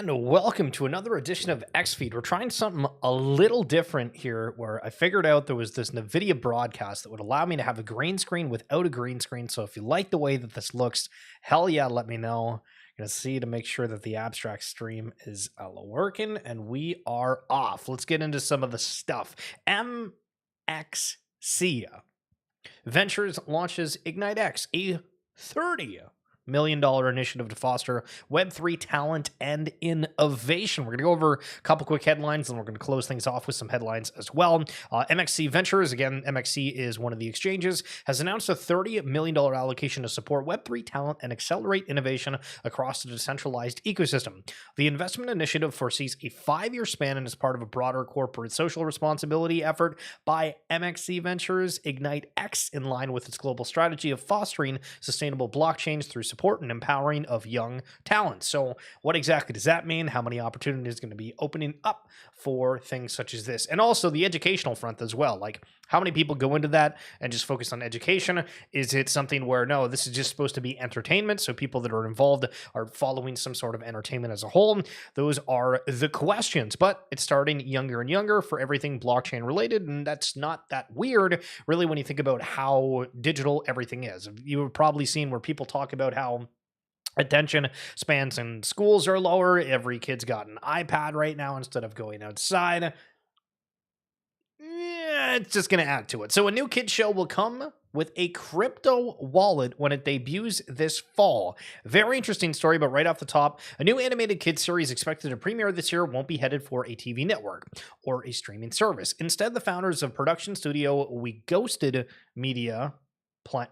and welcome to another edition of XFeed. We're trying something a little different here where I figured out there was this NVIDIA broadcast that would allow me to have a green screen without a green screen. So if you like the way that this looks, hell yeah, let me know. I'm going to see to make sure that the abstract stream is working, and we are off. Let's get into some of the stuff. MXC Ventures launches Ignite X, a $30 million initiative to foster Web3 talent and innovation. We're going to go over a couple quick headlines, and we're going to close things off with some headlines as well. MXC Ventures, again, MXC is one of the exchanges, has announced a $30 million allocation to support Web3 talent and accelerate innovation across the decentralized ecosystem. The investment initiative foresees a 5-year span and is part of a broader corporate social responsibility effort by MXC Ventures Ignite X, in line with its global strategy of fostering sustainable blockchains through support and empowering of young talent. So what exactly does that mean? How many opportunities are going to be opening up for things such as this? And also the educational front as well. Like, how many people go into that and just focus on education? Is it something where, no, this is just supposed to be entertainment, so people that are involved are following some sort of entertainment as a whole? Those are the questions, but it's starting younger and younger for everything blockchain related, and that's not that weird, really, when you think about how digital everything is. You've probably seen where people talk about how attention spans in schools are lower. Every kid's got an iPad right now instead of going outside. Yeah, it's just going to add to it. So a new kid show will come with a crypto wallet when it debuts this fall. Very interesting story, but right off the top, a new animated kids series expected to premiere this year won't be headed for a TV network or a streaming service. Instead, the founders of production studio We Ghosted Media plan.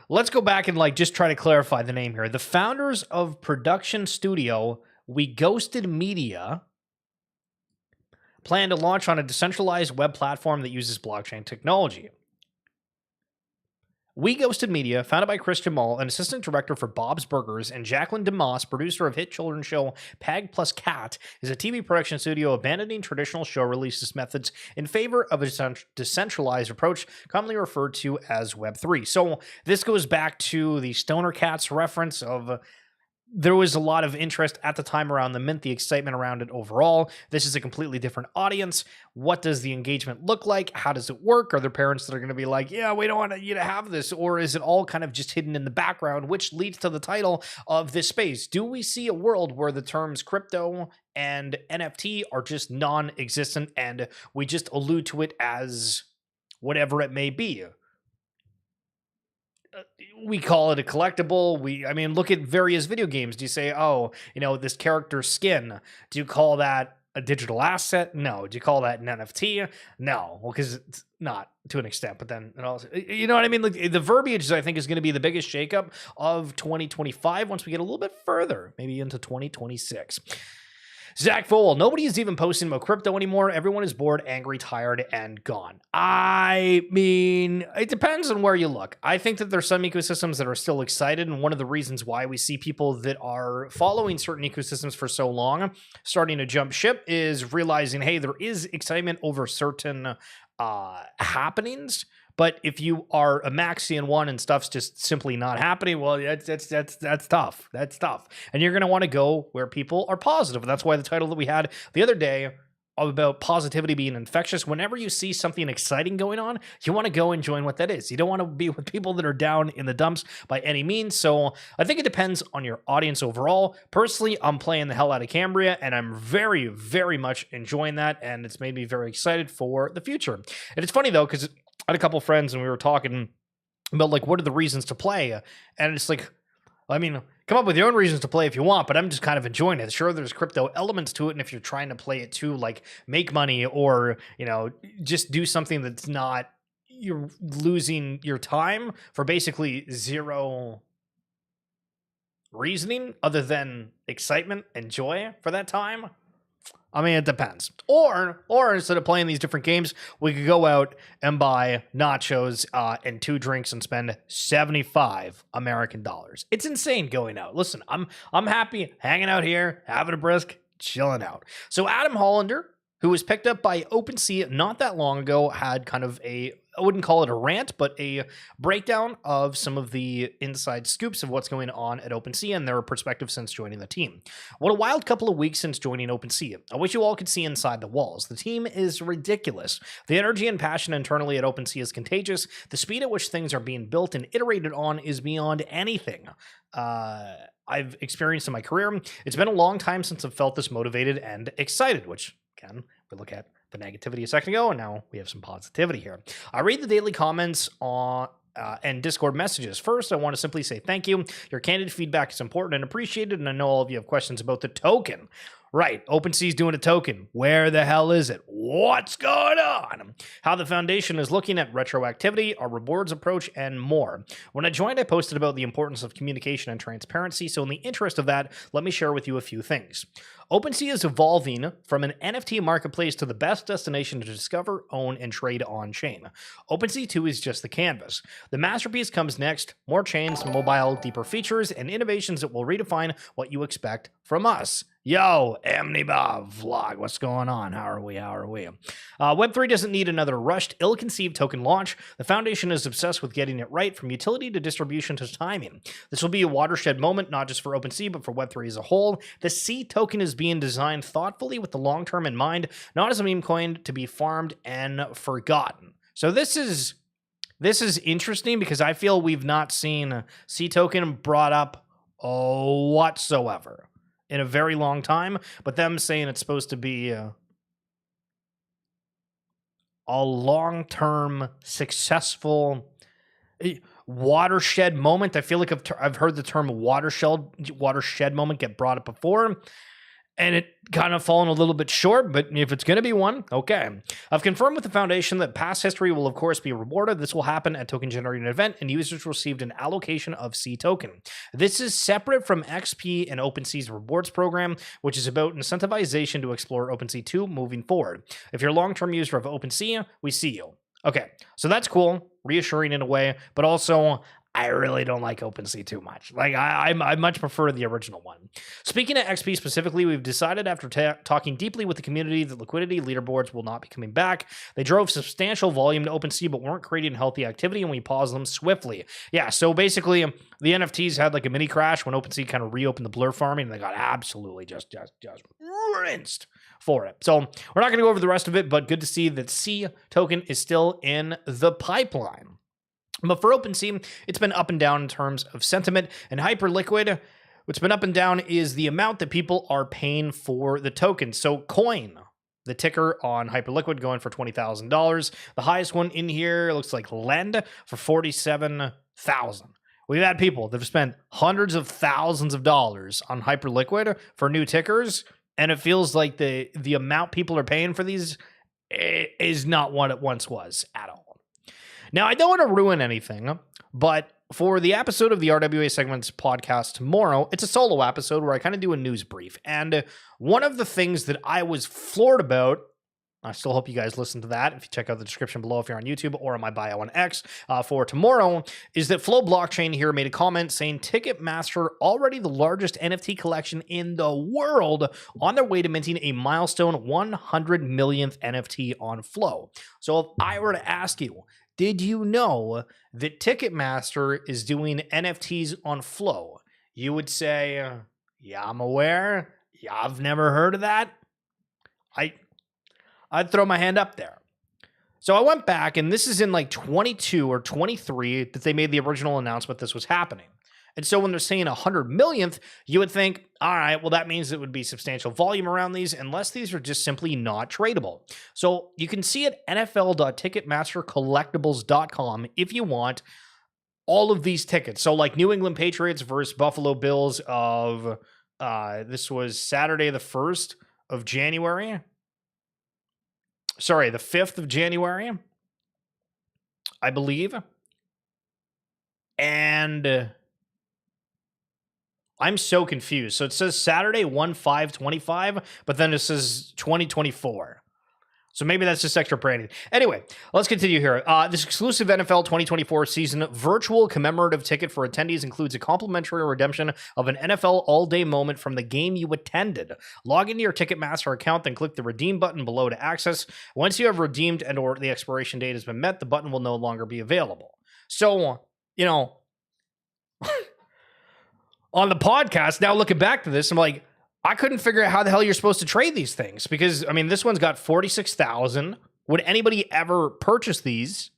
Let's go back and just try to clarify the name here. The founders of production studio We Ghosted Media plan to launch on a decentralized web platform that uses blockchain technology. We Ghosted Media, founded by Chris Jamal, an assistant director for Bob's Burgers, and Jacqueline DeMoss, producer of hit children's show Pag Plus Cat, is a TV production studio abandoning traditional show releases methods in favor of a decentralized approach, commonly referred to as Web3. So this goes back to the Stoner Cats reference of there was a lot of interest at the time around the mint, the excitement around it overall. This is a completely different audience. What does the engagement look like? How does it work? Are there parents that are going to be like, yeah, we don't want you to have this? Or is it all kind of just hidden in the background, which leads to the title of this space? Do we see a world where the terms crypto and NFT are just non-existent and we just allude to it as whatever it may be? We call it a collectible. I mean, look at various video games. Do you say, oh, this character skin? Do you call that a digital asset? No. Do you call that an NFT? No. Well, because it's not to an extent, but then it also, you know what I mean? Like, the verbiage, I think, is going to be the biggest shakeup of 2025 once we get a little bit further, maybe into 2026. Zach Fowl, nobody is even posting about crypto anymore. Everyone is bored, angry, tired, and gone. I mean, it depends on where you look. I think that there's some ecosystems that are still excited, and one of the reasons why we see people that are following certain ecosystems for so long starting to jump ship is realizing, hey, there is excitement over certain happenings. But if you are a Maxian one and stuff's just simply not happening, well, that's tough. That's tough. And you're going to want to go where people are positive. And that's why the title that we had the other day about positivity being infectious. Whenever you see something exciting going on, you want to go and join what that is. You don't want to be with people that are down in the dumps by any means. So I think it depends on your audience overall. Personally, I'm playing the hell out of Cambria, and I'm very, very much enjoying that. And it's made me very excited for the future. And it's funny, though, because I had a couple of friends and we were talking about what are the reasons to play, and it's like, I mean, come up with your own reasons to play if you want, but I'm just kind of enjoying it. Sure, there's crypto elements to it, and if you're trying to play it to make money or just do something that's not, you're losing your time for basically zero reasoning other than excitement and joy for that time. I mean, it depends. Or instead of playing these different games, we could go out and buy nachos and 2 drinks and spend 75 American dollars. It's insane going out. Listen, I'm happy hanging out here, having a brisk, chilling out. So Adam Hollander, who was picked up by OpenSea not that long ago, had kind of a I wouldn't call it a rant, but a breakdown of some of the inside scoops of what's going on at OpenSea and their perspective since joining the team. What a wild couple of weeks since joining OpenSea. I wish you all could see inside the walls. The team is ridiculous. The energy and passion internally at OpenSea is contagious. The speed at which things are being built and iterated on is beyond anything I've experienced in my career. It's been a long time since I've felt this motivated and excited, which, again, we look at the negativity a second ago, and now we have some positivity here. I read the daily comments on and Discord messages. First, I want to simply say thank you. Your candid feedback is important and appreciated, and I know all of you have questions about the token. Right, OpenSea's doing a token. Where the hell is it? What's going on? How the foundation is looking at retroactivity, our rewards approach, and more. When I joined, I posted about the importance of communication and transparency, so in the interest of that, let me share with you a few things. OpenSea is evolving from an NFT marketplace to the best destination to discover, own, and trade on-chain. OpenSea 2 is just the canvas. The masterpiece comes next: more chains, mobile, deeper features, and innovations that will redefine what you expect from us. Yo, Amniba vlog, what's going on? How are we? Web3 doesn't need another rushed, ill-conceived token launch. The foundation is obsessed with getting it right, from utility to distribution to timing. This will be a watershed moment, not just for OpenSea, but for Web3 as a whole. The C token is being designed thoughtfully with the long-term in mind, not as a meme coin to be farmed and forgotten. So this is interesting because I feel we've not seen C token brought up whatsoever in a very long time, but them saying it's supposed to be a long-term, successful watershed moment. I feel like I've heard the term watershed moment get brought up before, and it kind of fallen a little bit short, but if it's going to be one, okay. I've confirmed with the foundation that past history will, of course, be rewarded. This will happen at token generating event, and users received an allocation of C token. This is separate from XP and OpenSea's rewards program, which is about incentivization to explore OpenSea 2 moving forward. If you're a long-term user of OpenSea, we see you. Okay, so that's cool, reassuring in a way, but also I really don't like OpenSea too much. Like, I much prefer the original one. Speaking of XP specifically, we've decided after talking deeply with the community that liquidity leaderboards will not be coming back. They drove substantial volume to OpenSea, but weren't creating healthy activity, and we paused them swiftly. Yeah, so basically, the NFTs had like a mini crash when OpenSea kind of reopened the blur farming, and they got absolutely just rinsed for it. So we're not going to go over the rest of it, but good to see that C token is still in the pipeline. But for OpenSea, it's been up and down in terms of sentiment, and Hyperliquid, what's been up and down is the amount that people are paying for the token. So Coin, the ticker on Hyperliquid, going for $20,000. The highest one in here looks like Lend for $47,000. We've had people that have spent hundreds of thousands of dollars on Hyperliquid for new tickers, and it feels like the amount people are paying for these is not what it once was at all. Now, I don't want to ruin anything, but for the episode of the RWA Segments podcast tomorrow, it's a solo episode where I kind of do a news brief. And one of the things that I was floored about, I still hope you guys listen to that if you check out the description below if you're on YouTube or on my bio on X for tomorrow, is that Flow Blockchain here made a comment saying Ticketmaster, already the largest NFT collection in the world, on their way to minting a milestone 100 millionth NFT on Flow. So if I were to ask you, did you know that Ticketmaster is doing NFTs on Flow? You would say, yeah, I'm aware. Yeah, I've never heard of that. I'd throw my hand up there. So I went back, and this is in like 22 or 23 that they made the original announcement this was happening. And so when they're saying 100 millionth, you would think, all right, well, that means it would be substantial volume around these, unless these are just simply not tradable. So you can see at NFL.ticketmastercollectibles.com if you want all of these tickets. So like New England Patriots versus Buffalo Bills of, this was Saturday the 1st of January. Sorry, the 5th of January, I believe. And I'm so confused. So it says Saturday 1/5/25, but then it says 2024. So maybe that's just extra branding. Anyway, let's continue here. This exclusive NFL 2024 season virtual commemorative ticket for attendees includes a complimentary redemption of an NFL all-day moment from the game you attended. Log into your Ticketmaster account, then click the redeem button below to access. Once you have redeemed and or the expiration date has been met, the button will no longer be available. So, you know, on the podcast, now looking back to this, I'm like, I couldn't figure out how the hell you're supposed to trade these things because, I mean, this one's got 46,000. Would anybody ever purchase these?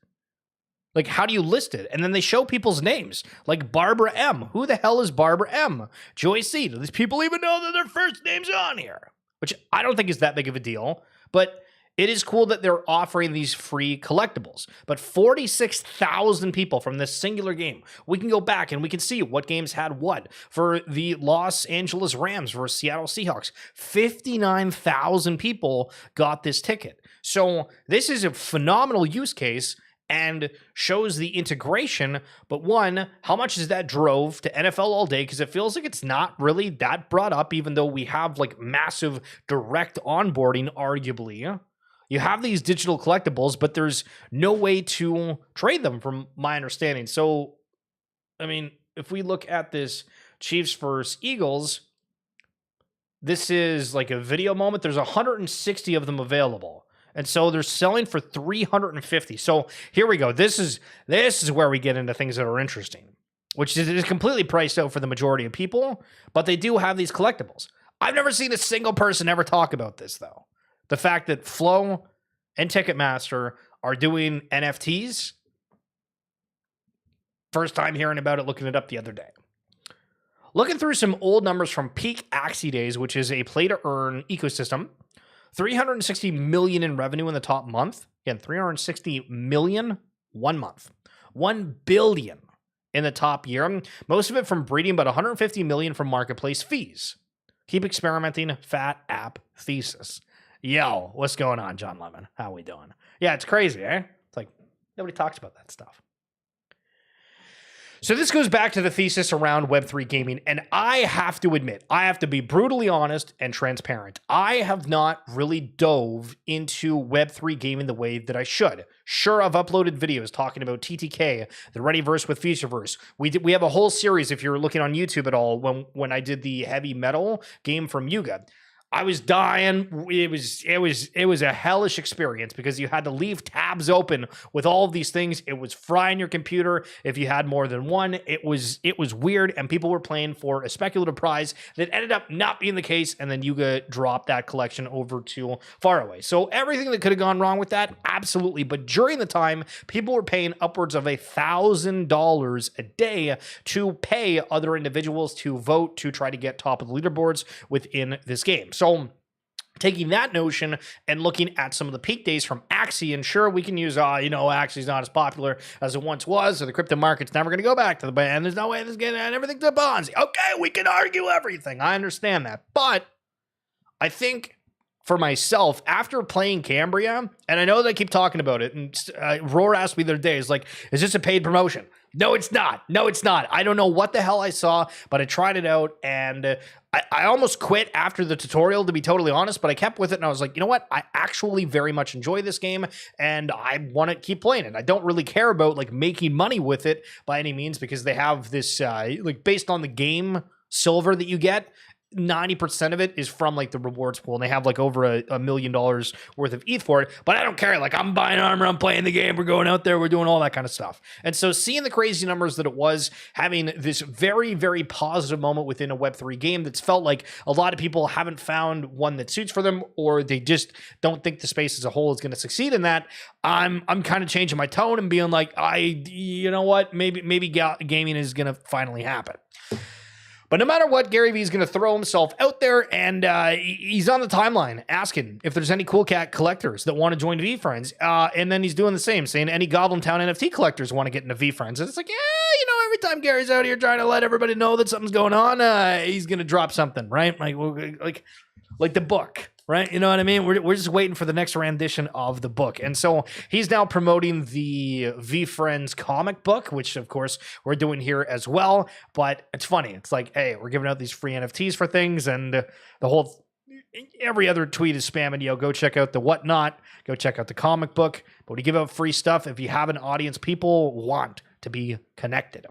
Like, how do you list it? And then they show people's names, like Barbara M. Who the hell is Barbara M? Joy C. Do these people even know that their first name's on here? Which I don't think is that big of a deal, but it is cool that they're offering these free collectibles. But 46,000 people from this singular game. We can go back and we can see what games had what. For the Los Angeles Rams versus Seattle Seahawks, 59,000 people got this ticket. So this is a phenomenal use case and shows the integration. But one, how much is that drove to NFL all day? Because it feels like it's not really that brought up, even though we have like massive direct onboarding, arguably. You have these digital collectibles, but there's no way to trade them from my understanding. So, I mean, if we look at this Chiefs versus Eagles, this is like a video moment. There's 160 of them available. And so they're selling for 350. So here we go. This is where we get into things that are interesting, which is completely priced out for the majority of people, but they do have these collectibles. I've never seen a single person ever talk about this, though. The fact that Flow and Ticketmaster are doing NFTs. First time hearing about it, looking it up the other day. Looking through some old numbers from peak Axie days, which is a play-to-earn ecosystem. 360 million in revenue in the top month. Again, 360 million, 1 month. 1 billion in the top year. Most of it from breeding, but 150 million from marketplace fees. Keep experimenting, fat app thesis. Yo, what's going on, John Lemon? How we doing? Yeah, it's crazy, eh? It's like, nobody talks about that stuff. So this goes back to the thesis around Web3 gaming, and I have to admit, I have to be brutally honest and transparent. I have not really dove into Web3 gaming the way that I should. Sure, I've uploaded videos talking about TTK, the Readyverse with Featureverse. We have a whole series, if you're looking on YouTube at all, when I did the heavy metal game from Yuga. I was dying. It was a hellish experience because you had to leave tabs open with all of these things. It was frying your computer if you had more than one. It was weird, and people were playing for a speculative prize that ended up not being the case, and then Yuga dropped that collection over to Faraway. So everything that could have gone wrong with that, absolutely. But during the time, people were paying upwards of $1,000 a day to pay other individuals to vote to try to get top of the leaderboards within this game. So taking that notion and looking at some of the peak days from Axie, and sure, we can use, Axie's not as popular as it once was, so the crypto market's never going to go back to the band. There's no way this is getting everything to Bonzi. Okay, we can argue everything. I understand that. But I think for myself, after playing Cambria, and I know that I keep talking about it, and Roar asked me the other day, is this a paid promotion? No, it's not. No, it's not. I don't know what the hell I saw, but I tried it out, and I almost quit after the tutorial, to be totally honest, but I kept with it, and I was like, you know what? I actually very much enjoy this game, and I want to keep playing it. I don't really care about, making money with it by any means, because they have this, based on the game silver that you get, 90% of it is from the rewards pool, and they have over $1 million worth of ETH for it. But I don't care. I'm buying armor, I'm playing the game, we're going out there, we're doing all that kind of stuff. And so seeing the crazy numbers that it was, having this very, very positive moment within a Web3 game that's felt like a lot of people haven't found one that suits for them, or they just don't think the space as a whole is going to succeed in that. I'm kind of changing my tone and being like, you know what, maybe gaming is going to finally happen. But no matter what, Gary Vee is going to throw himself out there, and he's on the timeline asking if there's any Cool Cat collectors that want to join VeeFriends. And then he's doing the same, saying any Goblin Town NFT collectors want to get into VeeFriends. And it's like, yeah, every time Gary's out here trying to let everybody know that something's going on, he's going to drop something, right? Like the book. Right? You know what I mean? We're just waiting for the next rendition of the book. And so he's now promoting the VeeFriends comic book, which of course we're doing here as well. But it's funny. It's like, hey, we're giving out these free NFTs for things, and the whole every other tweet is spamming, go check out the whatnot, go check out the comic book. But we give out free stuff. If you have an audience, people want to be connected.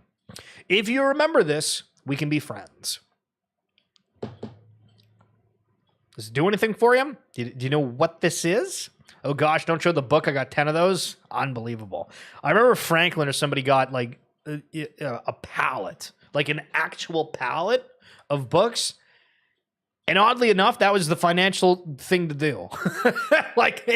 If you remember this, we can be friends. Does it do anything for you? Do you know what this is? Oh gosh, don't show the book. I got 10 of those. Unbelievable. I remember Franklin or somebody got like a pallet, like an actual pallet of books. And oddly enough, that was the financial thing to do. Like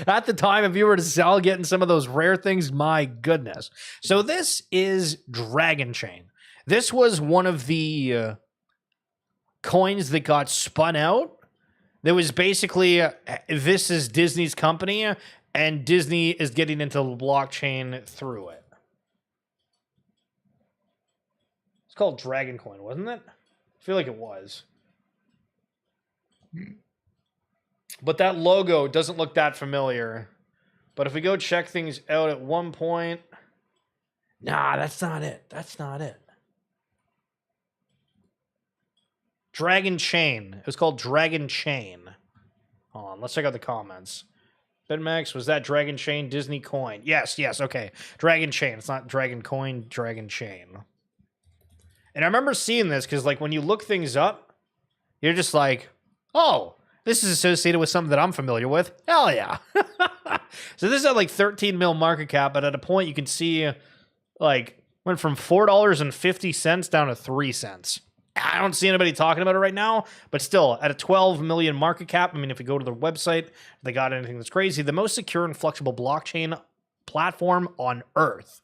at the time, if you were to sell getting some of those rare things, my goodness. So this is Dragon Chain. This was one of the coins that got spun out. There was basically, this is Disney's company, and Disney is getting into the blockchain through it. It's called Dragon Coin, wasn't it? I feel like it was. But that logo doesn't look that familiar. But if we go check things out at one point... Nah, that's not it. That's not it. Dragon Chain. It was called Dragon Chain. Hold on, let's check out the comments. BitMax, was that Dragon Chain Disney coin? Yes, okay. Dragon Chain. It's not Dragon Coin, Dragon Chain. And I remember seeing this because, like, when you look things up, you're just like, oh, this is associated with something that I'm familiar with. Hell yeah. So this is at like 13 mil market cap, but at a point you can see, like, went from $4.50 down to 3 cents. I don't see anybody talking about it right now, but still, at a 12 million market cap, I mean, if you go to their website, if they got anything that's crazy, the most secure and flexible blockchain platform on Earth.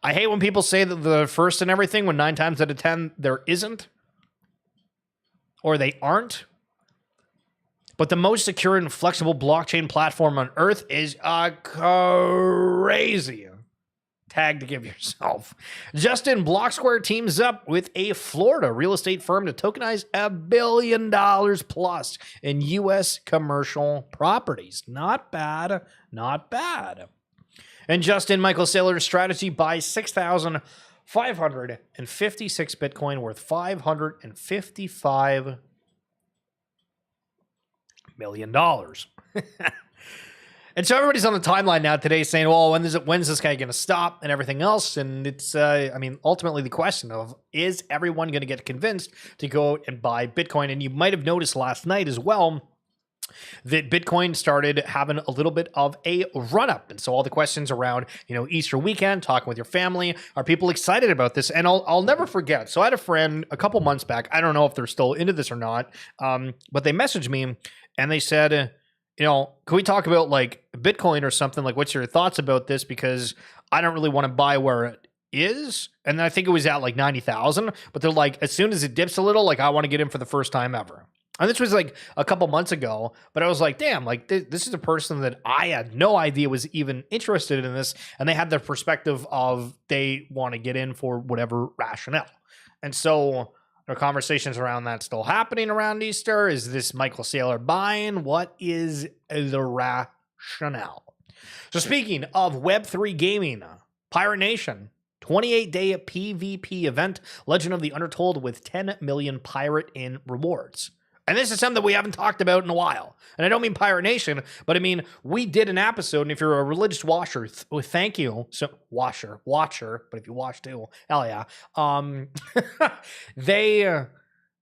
I hate when people say that they're first in everything, when 9 times out of 10, there isn't. Or they aren't. But the most secure and flexible blockchain platform on Earth is a crazy tag to give yourself. Justin, Block Square teams up with a Florida real estate firm to tokenize $1 billion plus in U.S. commercial properties. Not bad. Not bad. And Justin, Michael Saylor's strategy buys 6,556 Bitcoin worth $555 million. And so everybody's on the timeline now today saying, well, when's this guy going to stop and everything else? And it's, I mean, ultimately the question of, is everyone going to get convinced to go out and buy Bitcoin? And you might have noticed last night as well that Bitcoin started having a little bit of a run-up. And so all the questions around, Easter weekend, talking with your family, are people excited about this? And I'll never forget. So I had a friend a couple months back, I don't know if they're still into this or not, but they messaged me and they said, can we talk about like Bitcoin or something? Like, what's your thoughts about this? Because I don't really want to buy where it is. And then I think it was at like 90,000, but they're like, as soon as it dips a little, like I want to get in for the first time ever. And this was like a couple months ago, but I was like, damn, like this is a person that I had no idea was even interested in this. And they had the perspective of they want to get in for whatever rationale. And so there are conversations around that still happening around Easter. Is this Michael Saylor buying? What is the rationale? So speaking of Web3 gaming, Pirate Nation, 28-day PvP event, Legend of the Undertold with 10 million pirate in rewards. And this is something that we haven't talked about in a while. And I don't mean Pirate Nation, but I mean, we did an episode, and if you're a religious watcher, thank you. So watcher, but if you watch too, hell yeah.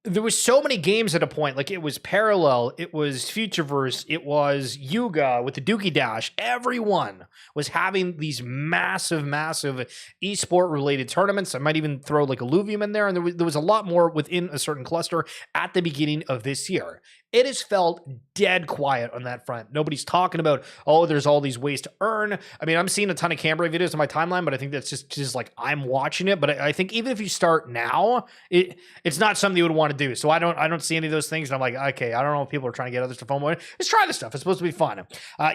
There was so many games at a point, like it was Parallel, it was Futureverse, it was Yuga with the Dookie Dash. Everyone was having these massive esport related tournaments. I might even throw like Illuvium in there, and there was a lot more within a certain cluster at the beginning of this year. It has felt dead quiet on that front. Nobody's talking about, oh, there's all these ways to earn. I mean, I'm seeing a ton of Cambrai videos on my timeline, but I think that's just like I'm watching it. But I think even if you start now, it's not something you would want to do. So I don't see any of those things. And I'm like, okay, I don't know if people are trying to get others to FOMO. Let's try this stuff. It's supposed to be fun.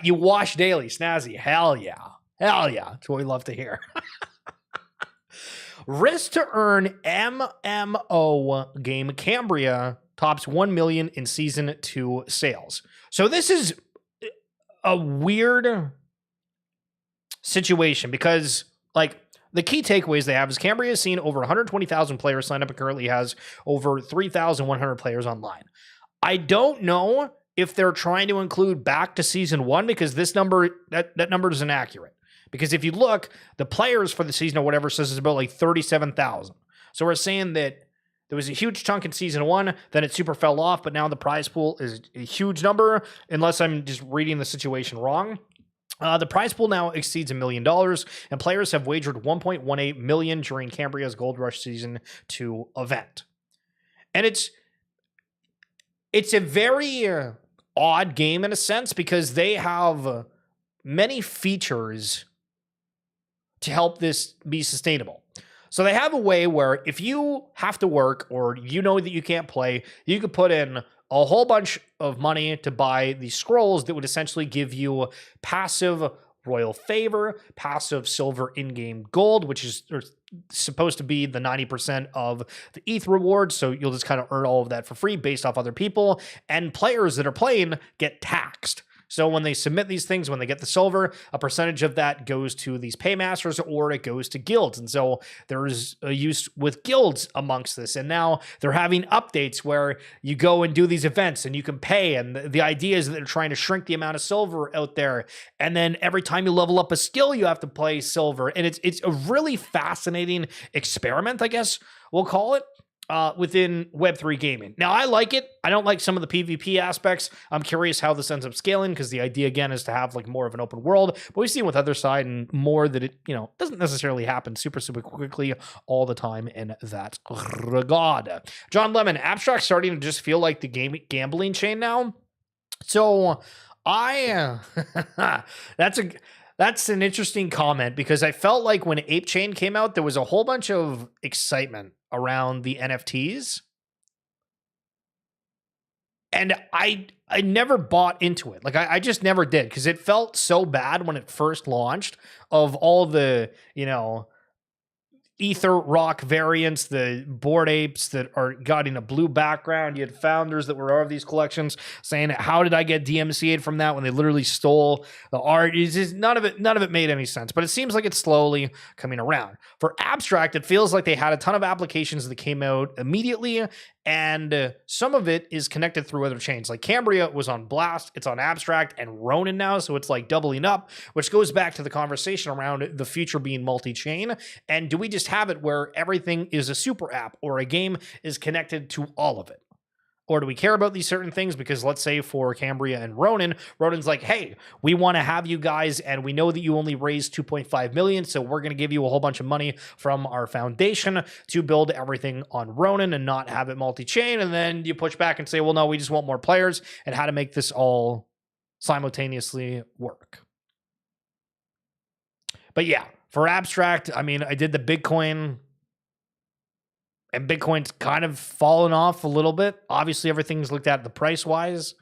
You wash daily, snazzy. Hell yeah. That's what we love to hear. Risk to earn MMO game Cambria tops 1 million in season 2 sales. So this is a weird situation because, like, the key takeaways they have is Cambria has seen over 120,000 players sign up and currently has over 3,100 players online. I don't know if they're trying to include back to season one, because this number, that number is inaccurate. Because if you look, the players for the season or whatever says it's about like 37,000. So we're saying that there was a huge chunk in season one, then it super fell off, but now the prize pool is a huge number, unless I'm just reading the situation wrong. The prize pool now exceeds $1 million, and players have wagered 1.18 million during Cambria's Gold Rush Season 2 event. And it's a very odd game in a sense, because they have many features to help this be sustainable. So they have a way where if you have to work or you know that you can't play, you could put in a whole bunch of money to buy these scrolls that would essentially give you passive royal favor, passive silver in-game gold, which is supposed to be the 90% of the ETH reward. So you'll just kind of earn all of that for free based off other people. And players that are playing get taxed. So when they submit these things, when they get the silver, a percentage of that goes to these paymasters or it goes to guilds. And so there's a use with guilds amongst this. And now they're having updates where you go and do these events and you can pay. And the idea is that they're trying to shrink the amount of silver out there. And then every time you level up a skill, you have to play silver. And it's a really fascinating experiment, I guess we'll call it. Within Web3 gaming. Now, I like it. I don't like some of the PvP aspects. I'm curious how this ends up scaling, because the idea, again, is to have like more of an open world. But we've seen with other side and more that it, doesn't necessarily happen super quickly all the time in that regard. John Lemon, Abstract starting to just feel like the gambling chain now. So that's an interesting comment, because I felt like when Ape Chain came out, there was a whole bunch of excitement around the NFTs. And I never bought into it. Like I just never did, because it felt so bad when it first launched, of all the, Ether Rock variants, the Bored Apes that are got in a blue background. You had founders that were of these collections saying, how did I get DMCA'd from that when they literally stole the art? It's just, none of it made any sense, but it seems like it's slowly coming around. For Abstract, it feels like they had a ton of applications that came out immediately, and some of it is connected through other chains. Like Cambria was on Blast, it's on Abstract, and Ronin now, so it's like doubling up, which goes back to the conversation around the future being multi-chain. And do we just have it where everything is a super app, or a game is connected to all of it? Or do we care about these certain things? Because let's say for Cambria and Ronin's like, hey, we want to have you guys, and we know that you only raised 2.5 million, so we're going to give you a whole bunch of money from our foundation to build everything on Ronin and not have it multi-chain. And then you push back and say, well, no, we just want more players, and how to make this all simultaneously work. But yeah, for Abstract, I mean, I did the Bitcoin, and Bitcoin's kind of fallen off a little bit. Obviously, everything's looked at the price-wise,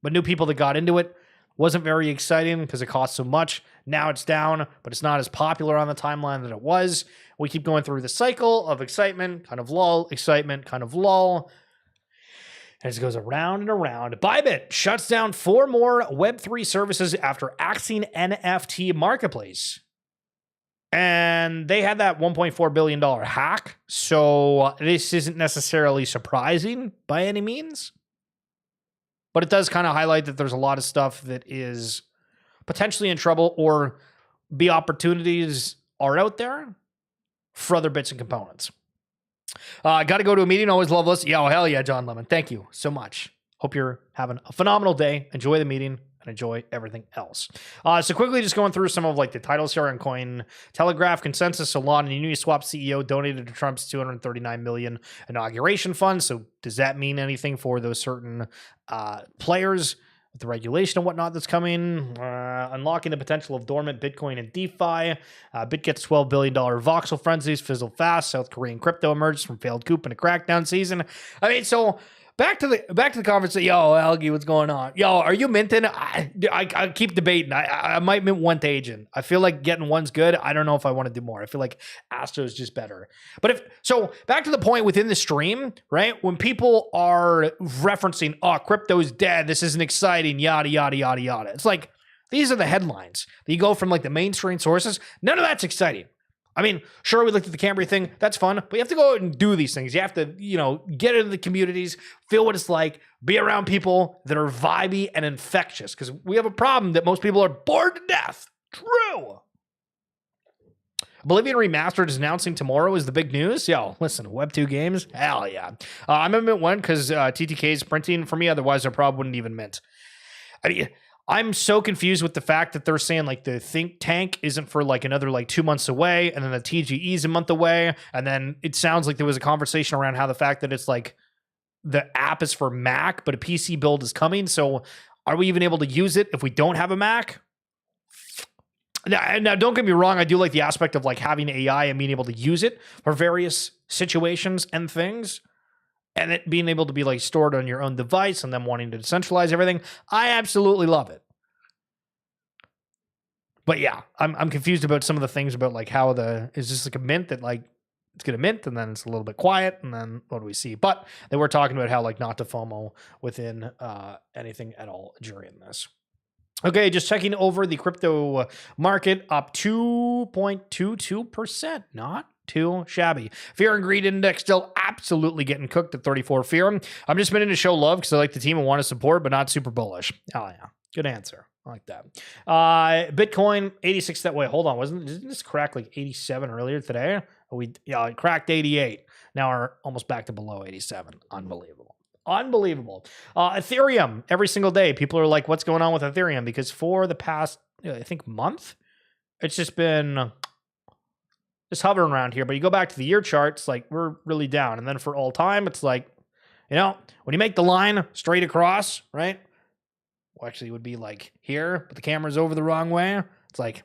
but new people that got into it wasn't very exciting because it cost so much. Now it's down, but it's not as popular on the timeline that it was. We keep going through the cycle of excitement, kind of lull, excitement, kind of lull. And it goes around and around. Bybit shuts down 4 more Web3 services after axing NFT marketplace. And they had that $1.4 billion hack, so this isn't necessarily surprising by any means. But it does kind of highlight that there's a lot of stuff that is potentially in trouble, or the opportunities are out there for other bits and components. Got to go to a meeting. Always love this. Yeah, oh, hell yeah, John Lemon. Thank you so much. Hope you're having a phenomenal day. Enjoy the meeting. Enjoy everything else. So quickly just going through some of like the titles here on Cointelegraph. Consensus Salon and Uniswap CEO donated to Trump's $239 million inauguration fund. So does that mean anything for those certain players with the regulation and whatnot that's coming? Unlocking the potential of dormant Bitcoin and DeFi. Bit gets $12 billion voxel frenzies fizzle fast. South Korean crypto emerges from failed coup in a crackdown season. I mean, so Back to the conference. Yo, Algie, what's going on? Yo, are you minting? I keep debating. I might mint one to agent. I feel like getting one's good. I don't know if I want to do more. I feel like Astro's just better. But back to the point within the stream, right? When people are referencing, oh, crypto's dead, this isn't exciting, yada, yada, yada, yada. It's like, these are the headlines. You go from like the mainstream sources. None of that's exciting. I mean, sure, we looked at the Cambry thing. That's fun. But you have to go out and do these things. You have to, get into the communities, feel what it's like, be around people that are vibey and infectious. Because we have a problem that most people are bored to death. True. Oblivion Remastered is announcing tomorrow is the big news. Yo, listen, Web2 games, hell yeah. I'm a mint one because TTK is printing for me. Otherwise, I probably wouldn't even mint. I mean, I'm so confused with the fact that they're saying like the think tank isn't for like another like 2 months away, and then the TGE is a month away, and then it sounds like there was a conversation around how the fact that it's like the app is for Mac, but a PC build is coming. So are we even able to use it if we don't have a Mac? Now, don't get me wrong. I do like the aspect of like having AI and being able to use it for various situations and things, and it being able to be like stored on your own device and then wanting to decentralize everything. I absolutely love it. But yeah, I'm confused about some of the things about like how is this like a mint that like it's going to mint and then it's a little bit quiet and then what do we see? But they were talking about how like not to FOMO within anything at all during this. Okay, just checking over the crypto market, up 2.22%. Not too shabby. Fear and Greed Index still absolutely getting cooked at 34 fear. I'm just meaning to show love because I like the team and want to support, but not super bullish. Oh, yeah. Good answer. I like that. Bitcoin, 86 that way. Hold on. Didn't this crack like 87 earlier today? It cracked 88. Now we're almost back to below 87. Unbelievable. Ethereum, every single day, people are like, what's going on with Ethereum? Because for the past, I think, month, it's just been just hovering around here. But you go back to the year charts, like we're really down. And then for all time, it's like, when you make the line straight across, right? Well, actually, it would be like here, but the camera's over the wrong way. It's like,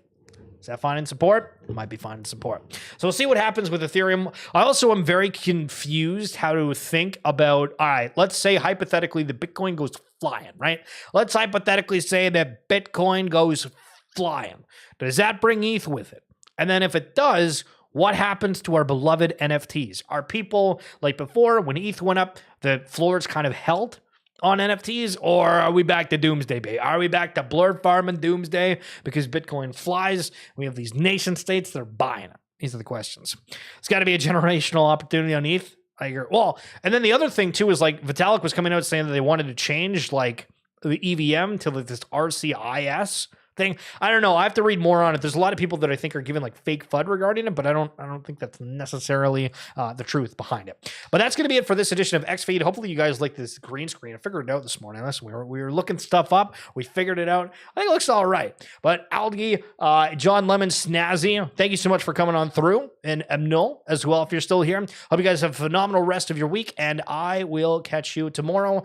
is that finding support? It might be finding support. So we'll see what happens with Ethereum. I also am very confused how to think about, all right, let's say hypothetically the Bitcoin goes flying, right? Let's hypothetically say that Bitcoin goes flying. Does that bring ETH with it? And then if it does, what happens to our beloved NFTs? Are people like before when ETH went up, the floors kind of held on NFTs, or are we back to doomsday, baby? Are we back to blurred farm and doomsday because Bitcoin flies? We have these nation states that are buying it. These are the questions. It's got to be a generational opportunity on ETH. I agree. Well, and then the other thing too is like Vitalik was coming out saying that they wanted to change like the EVM to like this RCIS thing. I don't know. I have to read more on it. There's a lot of people that I think are giving like fake FUD regarding it, but I don't think that's necessarily the truth behind it. But that's going to be it for this edition of XFeed. Hopefully you guys like this green screen. I figured it out this morning. Listen, we were looking stuff up. We figured it out. I think it looks all right. But Algie, John Lemon, Snazzy, thank you so much for coming on through. And Emnul as well, if you're still here. Hope you guys have a phenomenal rest of your week, and I will catch you tomorrow.